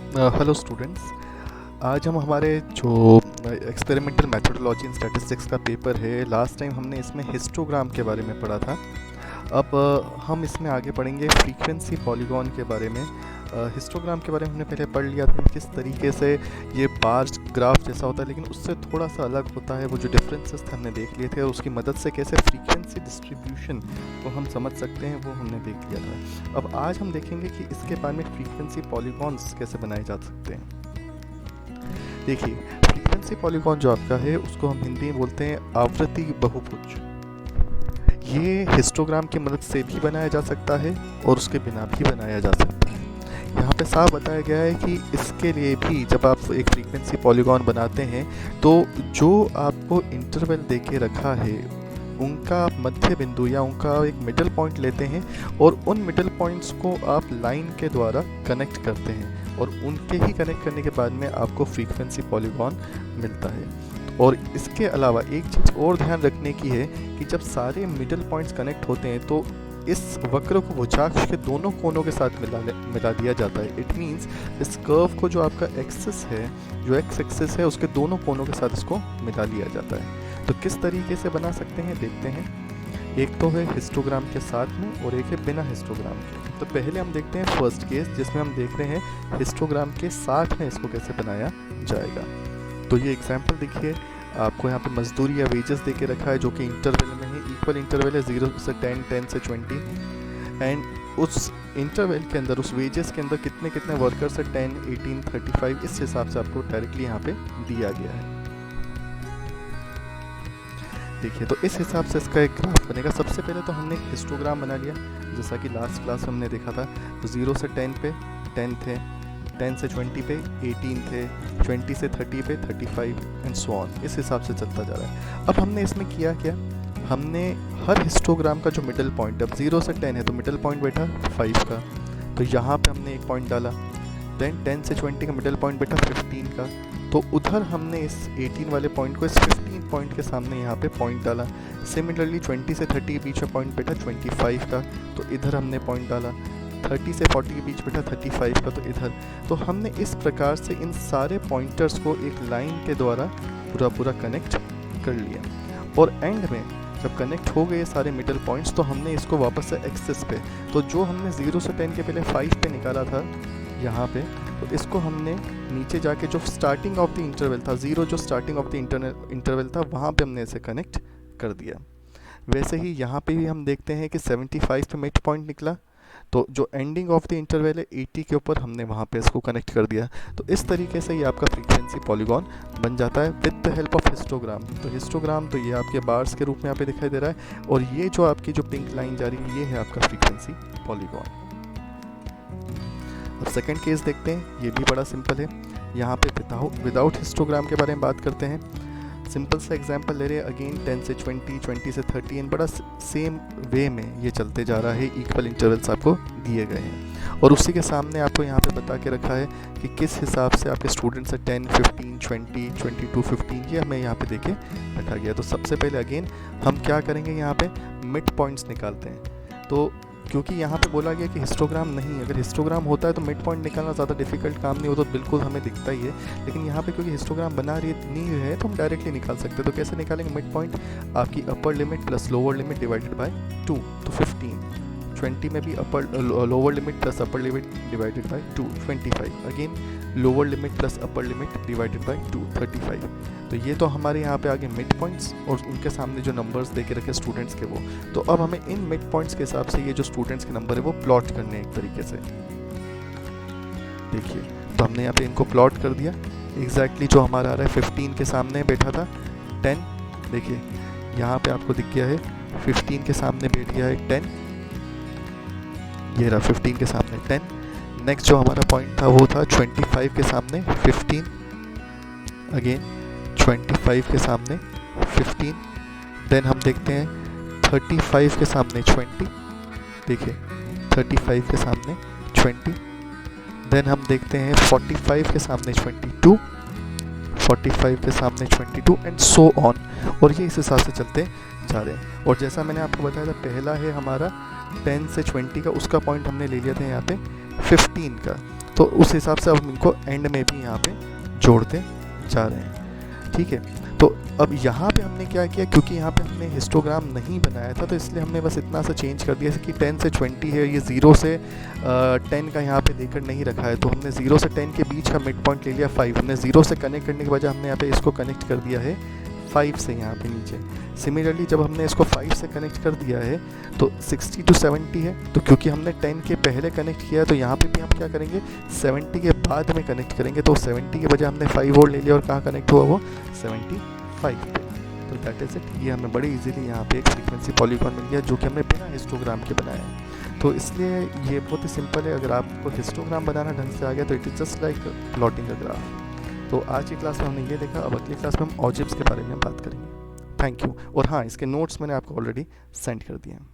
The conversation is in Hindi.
Hello students. आज हम हमारे जो एक्सपेरिमेंटल मेथोडोलॉजी इन स्टैटिस्टिक्स का पेपर है, लास्ट टाइम हमने इसमें हिस्टोग्राम के बारे में पढ़ा था। अब हम इसमें आगे पढ़ेंगे फ्रीक्वेंसी पॉलीगॉन के बारे में। हिस्टोग्राम के बारे में हमने पहले पढ़ लिया था, किस तरीके से ये बार ग्राफ जैसा होता है लेकिन उससे थोड़ा सा अलग होता है। वो जो डिफरेंसेस थे हमने देख लिए थे, और उसकी मदद से कैसे फ्रीक्वेंसी डिस्ट्रीब्यूशन को हम समझ सकते हैं वो हमने देख लिया था। अब आज हम देखेंगे कि इसके बारे में फ्रीक्वेंसी पॉलीगॉन्स कैसे बनाए जा सकते हैं। देखिए, फ्रीक्वेंसी पॉलीगॉन जो आपका है उसको हम हिंदी में बोलते हैं आवृत्ति बहुभुज। ये हिस्टोग्राम की मदद से भी बनाया जा सकता है और उसके बिना भी बनाया जा सकता है। यहाँ पे साफ बताया गया है कि इसके लिए भी जब आप एक फ्रीक्वेंसी पॉलीगॉन बनाते हैं तो जो आपको इंटरवल दे के रखा है उनका आप मध्य बिंदु या उनका एक मिडल पॉइंट लेते हैं और उन मिडल पॉइंट्स को आप लाइन के द्वारा कनेक्ट करते हैं, और उनके ही कनेक्ट करने के बाद में आपको फ्रीक्वेंसी पॉलीगॉन मिलता है। और इसके अलावा एक चीज़ और ध्यान रखने की है कि जब सारे मिडल पॉइंट्स कनेक्ट होते हैं तो इस वक्र को भुजाक्ष के दोनों कोनों के साथ मिला दिया जाता है। इट मीन्स इस कर्व को जो आपका एक्सिस है, जो एक्स एक्सिस है, उसके दोनों कोनों के साथ इसको मिला लिया जाता है। तो किस तरीके से बना सकते हैं देखते हैं। एक तो है हिस्टोग्राम के साथ में और एक है बिना हिस्टोग्राम के। तो पहले हम देखते हैं फर्स्ट केस, जिसमें हम देख रहे हैं हिस्टोग्राम के साथ में इसको कैसे बनाया जाएगा। तो ये एग्जाम्पल देखिए, आपको यहाँ पे मजदूरी या वेजेस दे के रखा है जो कि इंटरवल में है, इक्वल इंटरवल है 0 से 10, 10 से 20, एंड उस इंटरवल के अंदर, उस वेजेस के अंदर कितने कितने वर्कर्स है 10, 18, 35, इस हिसाब से आपको डायरेक्टली यहाँ पे दिया गया है। देखिए, तो इस हिसाब से इसका एक ग्राफ बनेगा। सबसे पहले तो हमने एक हिस्टोग्राम बना लिया, जैसा कि लास्ट क्लास हमने देखा था। तो 0 से 10 पे 10 थे, 10 से 20 पे 18 थे, 20 से 30 पे 35 एंड सो ऑन, इस हिसाब से चलता जा रहा है। अब हमने इसमें किया क्या, हमने हर हिस्टोग्राम का जो मिडल पॉइंट, अब 0 से 10 है तो मिडल पॉइंट बैठा 5 का, तो यहाँ पे हमने एक पॉइंट डाला। देन 10 से 20 का मिडल पॉइंट बैठा 15 का, तो उधर हमने इस 18 वाले पॉइंट को इस 15 पॉइंट के सामने यहाँ पे पॉइंट डाला। सिमिलरली 20 से 30 के बीच में पॉइंट बैठा 25 का, तो इधर हमने पॉइंट डाला। 30 से 40 के बीच बैठा 35 का, तो इधर। तो हमने इस प्रकार से इन सारे पॉइंटर्स को एक लाइन के द्वारा पूरा कनेक्ट कर लिया। और एंड में जब कनेक्ट हो गए सारे मिडल पॉइंट्स, तो हमने इसको वापस से एक्सिस पे, तो जो हमने 0 से 10 के पहले 5 पे निकाला था यहाँ पे, तो इसको हमने नीचे जाके जो स्टार्टिंग ऑफ द इंटरवल था, 0 जो स्टार्टिंग ऑफ द इंटरवल था, वहाँ पे हमने इसे कनेक्ट कर दिया। वैसे ही यहाँ पे भी हम देखते हैं कि 75 पे मिड पॉइंट निकला, तो जो एंडिंग ऑफ द इंटरवल है 80 के ऊपर, हमने वहाँ पे इसको कनेक्ट कर दिया। तो इस तरीके से ये आपका फ्रीक्वेंसी पॉलीगॉन बन जाता है with the help of histogram. तो हिस्टोग्राम तो ये आपके बार्स के रूप में यहाँ पे दिखाई दे रहा है, और ये जो आपकी जो पिंक लाइन जा रही है ये है आपका फ्रीक्वेंसी पॉलीगॉन। अब सेकेंड केस देखते हैं, ये भी बड़ा सिंपल है। यहाँ पे विदाउट हिस्टोग्राम के बारे में बात करते हैं। सिंपल सा एग्जांपल ले रहे हैं, अगेन 10 से 20, 20 से 30, एंड बड़ा सेम वे में ये चलते जा रहा है। इक्वल इंटरवल्स आपको दिए गए हैं, और उसी के सामने आपको यहाँ पे बता के रखा है कि किस हिसाब से आपके स्टूडेंट्स है 10, 15, 20, 22, 15, ये हमें यहाँ पे देके रखा गया। तो सबसे पहले अगेन हम क्या करेंगे, यहाँ पे मिड पॉइंट्स निकालते हैं। तो क्योंकि यहाँ पे बोला गया कि हिस्टोग्राम नहीं, अगर हिस्टोग्राम होता है तो मिड पॉइंट निकालना ज़्यादा डिफिकल्ट काम नहीं होता, तो बिल्कुल हमें दिखता ही है। लेकिन यहाँ पे क्योंकि हिस्टोग्राम बना रही नहीं है तो हम डायरेक्टली निकाल सकते हैं। तो कैसे निकालेंगे, मिड पॉइंट आपकी upper limit plus lower limit divided by 2, तो 15। 20 में भी lower limit plus upper limit divided by 2, 25। Again lower limit plus upper limit divided by 2, 35। तो ये तो हमारे यहाँ पे आगे मिड पॉइंट्स, और उनके सामने जो नंबर्स दे के रखे स्टूडेंट्स के वो। तो अब हमें इन मिड पॉइंट्स के हिसाब से ये जो स्टूडेंट्स के नंबर है वो प्लॉट करने हैं एक तरीके से। देखिए, तो हमने यहाँ पे इनको प्लॉट कर दिया। एग्जैक्टली जो हमारा आ रहा है 15 के सामने बैठा था 10, देखिए यहाँ पे आपको दिख गया है 15 के सामने बैठ गया है 10, ये रहा 15 के सामने 10। नेक्स्ट जो हमारा पॉइंट था वो था 25 के सामने 15, अगेन 25 के सामने 15। देन हम देखते हैं 35 के सामने 20, देखिए 35 के सामने 20। देन हम देखते हैं 45 के सामने 22, 45 के सामने 22, एंड सो ऑन। और ये इस हिसाब से चलते जा रहे हैं। और जैसा मैंने आपको बताया था, पहला है हमारा 10 से 20 का, उसका पॉइंट हमने ले लिया था यहाँ पे 15 का। तो उस हिसाब से अब हम इनको एंड में भी यहाँ पे जोड़ते जा रहे हैं। ठीक है, तो अब यहाँ पे हमने क्या किया, क्योंकि यहाँ पे हमने हिस्टोग्राम नहीं बनाया था तो इसलिए हमने बस इतना सा चेंज कर दिया कि 10 से 20 है, ये 0 से 10 का यहाँ पे देकर नहीं रखा है, तो हमने 0 से 10 के बीच का मिड पॉइंट ले लिया 5। हमने 0 से कनेक्ट करने के बजाय हमने यहाँ पे इसको कनेक्ट कर दिया है 5 से यहाँ पे नीचे। सिमिलरली जब हमने इसको 5 से कनेक्ट कर दिया है तो 60 to 70 है, तो क्योंकि हमने 10 के पहले कनेक्ट किया है तो यहाँ पे भी हम क्या करेंगे 70 के बाद में कनेक्ट करेंगे, तो 70 के बजाय हमने 5 और ले लिया और कहाँ कनेक्ट हुआ वो 75 पे। तो दैट इज़ इट, ये हमें बड़ी इजीली यहाँ पे एक फ्रीक्वेंसी पॉलीगॉन मिल गया जो कि हमने बिना हिस्टोग्राम के बनाया है। तो इसलिए ये बहुत ही सिंपल है, अगर आपको हिस्टोग्राम बनाना ढंग से आ गया तो it is just like plotting a graph. तो आज की क्लास में हमने ये देखा, अब अगली क्लास में हम ऑब्जेक्ट्स के बारे में बात करेंगे। Thank you. और हाँ, इसके नोट्स मैंने आपको ऑलरेडी सेंड कर दिए हैं।